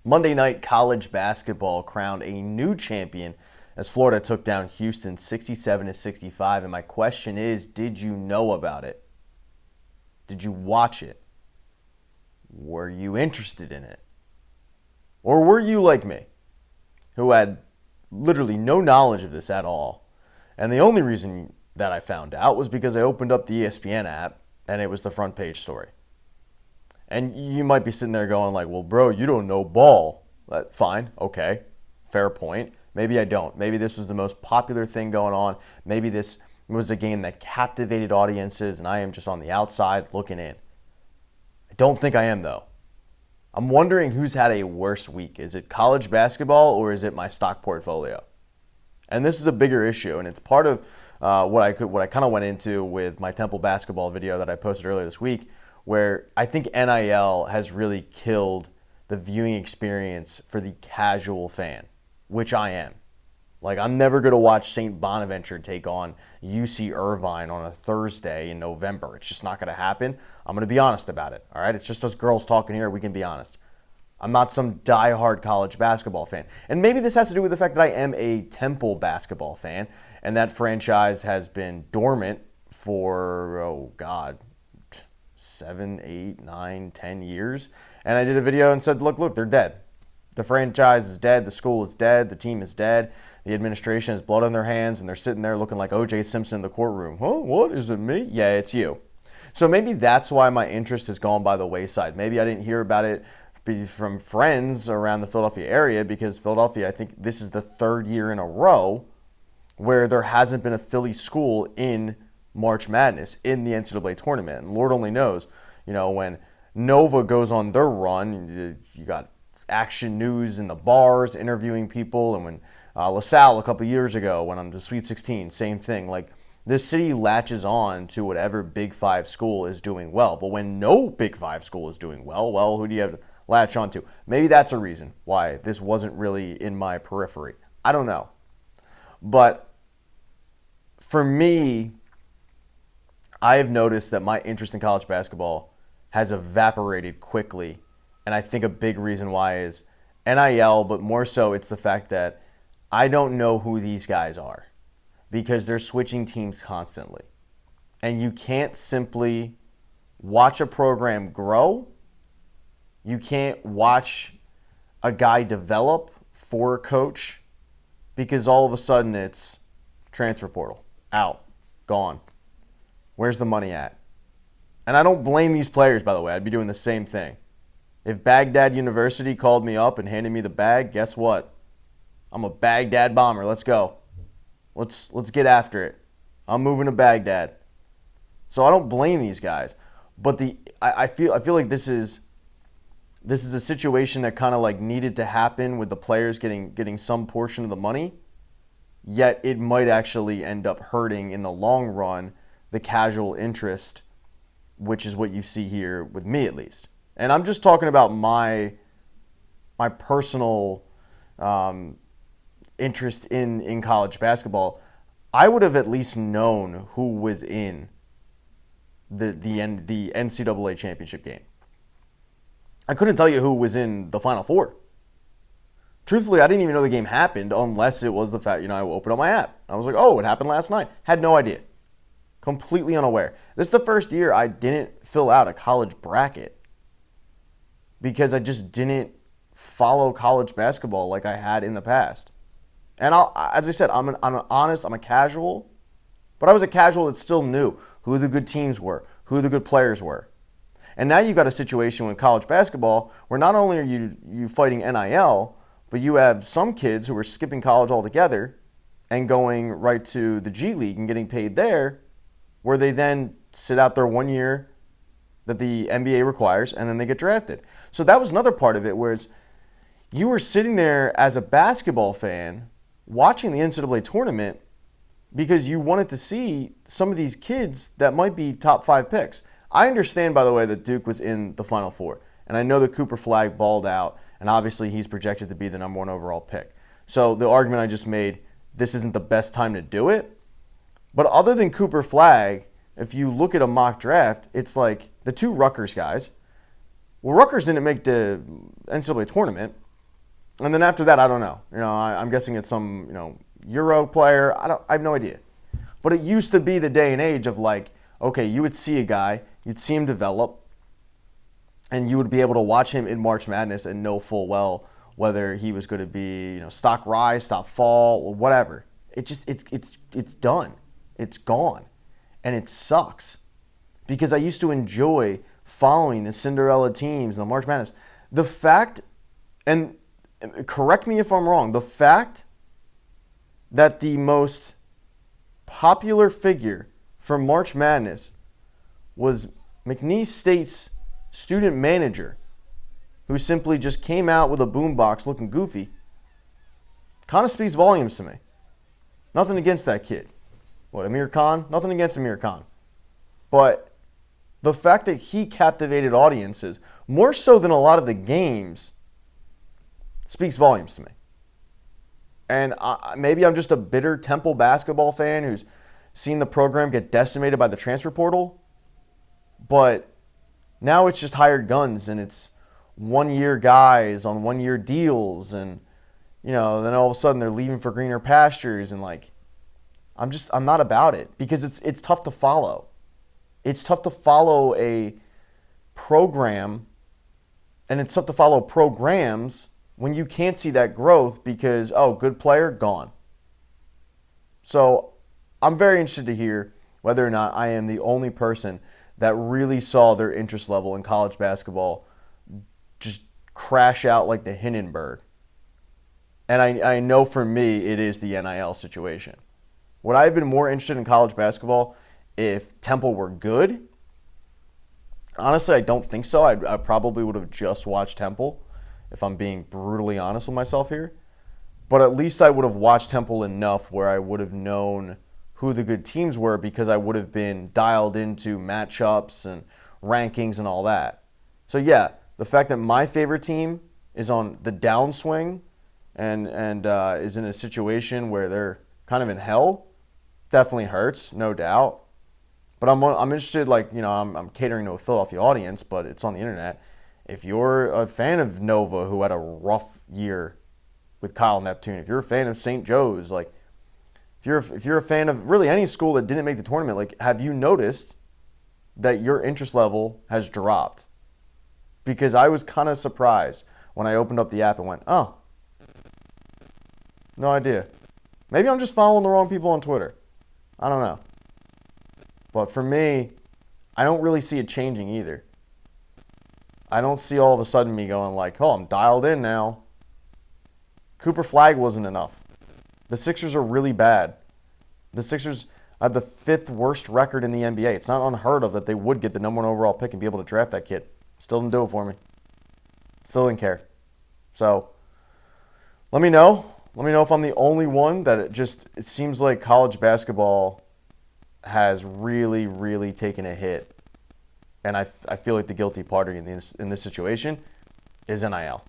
Monday night college basketball crowned a new champion as Florida took down Houston 67-65. And my question is, did you know about it? Did you watch it? Were you interested in it? Or were you like me, who had literally no knowledge of this at all? And the only reason that I found out was because I opened up the ESPN app and it was the front page story. And you might be sitting there going like, well, bro, you don't know ball. Fine, okay, fair point. Maybe I don't. Maybe this was the most popular thing going on. Maybe this was a game that captivated audiences and I am just on the outside looking in. I don't think I am, though. I'm wondering who's had a worse week. Is it college basketball or is it my stock portfolio? And this is a bigger issue, and it's part of what I kind of went into with my Temple basketball video that I posted earlier this week, where I think NIL has really killed the viewing experience for the casual fan, which I am. Like, I'm never going to watch St. Bonaventure take on UC Irvine on a Thursday in November. It's just not going to happen. I'm going to be honest about it, all right? It's just us girls talking here. We can be honest. I'm not some diehard college basketball fan. And maybe this has to do with the fact that I am a Temple basketball fan, and that franchise has been dormant for, 7, 8, 9, 10 years. And I did a video and said, look, they're dead. The franchise is dead. The school is dead. The team is dead. The administration has blood on their hands, and they're sitting there looking like O.J. Simpson in the courtroom. Huh? What? Is it me? Yeah, it's you. So maybe that's why my interest has gone by the wayside. Maybe I didn't hear about it from friends around the Philadelphia area, because Philadelphia, I think this is the third year in a row where there hasn't been a Philly school in March Madness, in the NCAA tournament. And Lord only knows, when Nova goes on their run, you got Action News in the bars interviewing people, and when LaSalle a couple years ago went on the Sweet 16, same thing. Like, this city latches on to whatever Big Five school is doing well. But when no Big Five school is doing well, who do you have to latch on to? Maybe that's a reason why this wasn't really in my periphery. I don't know. But for me, I have noticed that my interest in college basketball has evaporated quickly. And I think a big reason why is NIL, but more so it's the fact that I don't know who these guys are because they're switching teams constantly. And you can't simply watch a program grow. You can't watch a guy develop for a coach because all of a sudden it's transfer portal, out, gone. Where's the money at? And I don't blame these players, by the way. I'd be doing the same thing. If Baghdad University called me up and handed me the bag, guess what? I'm a Baghdad bomber. Let's go. Let's get after it. I'm moving to Baghdad. So I don't blame these guys. But I feel like this is a situation that kind of like needed to happen with the players getting some portion of the money. Yet it might actually end up hurting in the long run the casual interest, which is what you see here with me at least. And I'm just talking about my personal interest in college basketball. I would have at least known who was in the NCAA championship game. I couldn't tell you who was in the Final Four. Truthfully, I didn't even know the game happened unless it was the fact, I opened up my app. I was like, oh, it happened last night. Had no idea. Completely unaware. This is the first year I didn't fill out a college bracket because I just didn't follow college basketball like I had in the past. And as I said, I'm a casual, but I was a casual that still knew who the good teams were, who the good players were. And now you've got a situation with college basketball where not only are you fighting NIL, but you have some kids who are skipping college altogether and going right to the G League and getting paid there, where they then sit out their 1 year that the NBA requires, and then they get drafted. So that was another part of it, whereas you were sitting there as a basketball fan watching the NCAA tournament because you wanted to see some of these kids that might be top 5 picks. I understand, by the way, that Duke was in the Final Four, and I know that Cooper Flagg balled out, and obviously he's projected to be the number 1 overall pick. So the argument I just made, this isn't the best time to do it. But other than Cooper Flagg, if you look at a mock draft, it's like the 2 Rutgers guys. Well, Rutgers didn't make the NCAA tournament, And then after that, I don't know. I'm guessing it's some, Euro player. I have no idea. But it used to be the day and age of like, okay, you would see a guy, you'd see him develop, and you would be able to watch him in March Madness and know full well whether he was going to be, stock rise, stock fall, or whatever. It's done. It's gone. And it sucks. Because I used to enjoy following the Cinderella teams and the March Madness. The fact, and correct me if I'm wrong, the fact that the most popular figure for March Madness was McNeese State's student manager, who simply just came out with a boombox looking goofy, kind of speaks volumes to me. Nothing against that kid. What, Amir Khan? Nothing against Amir Khan. But the fact that he captivated audiences, more so than a lot of the games, speaks volumes to me. And maybe I'm just a bitter Temple basketball fan who's seen the program get decimated by the transfer portal. But now it's just hired guns, and it's one-year guys on one-year deals. And, then all of a sudden they're leaving for greener pastures. And, I'm not about it because it's tough to follow. It's tough to follow a program, and it's tough to follow programs when you can't see that growth because, good player, gone. So I'm very interested to hear whether or not I am the only person that really saw their interest level in college basketball just crash out like the Hindenburg. And I know for me it is the NIL situation. Would I have been more interested in college basketball if Temple were good? Honestly, I don't think so. I probably would have just watched Temple, if I'm being brutally honest with myself here. But at least I would have watched Temple enough where I would have known who the good teams were because I would have been dialed into matchups and rankings and all that. So yeah, the fact that my favorite team is on the downswing and is in a situation where they're kind of in hell definitely hurts, no doubt. But I'm interested, I'm catering to a Philadelphia audience, but it's on the internet. If you're a fan of Nova, who had a rough year with Kyle Neptune, if you're a fan of St. Joe's, if you're a fan of really any school that didn't make the tournament, have you noticed that your interest level has dropped? Because I was kind of surprised when I opened up the app and went, oh, no idea. Maybe I'm just following the wrong people on Twitter. I don't know. But for me, I don't really see it changing either. I don't see all of a sudden me going I'm dialed in now. Cooper Flagg wasn't enough. The Sixers are really bad. The Sixers have the 5th worst record in the NBA. It's not unheard of that they would get the number 1 overall pick and be able to draft that kid. Still didn't do it for me. Still didn't care. So, let me know. Let me know if I'm the only one that it seems like college basketball has really, really taken a hit. And I feel like the guilty party in this situation is NIL.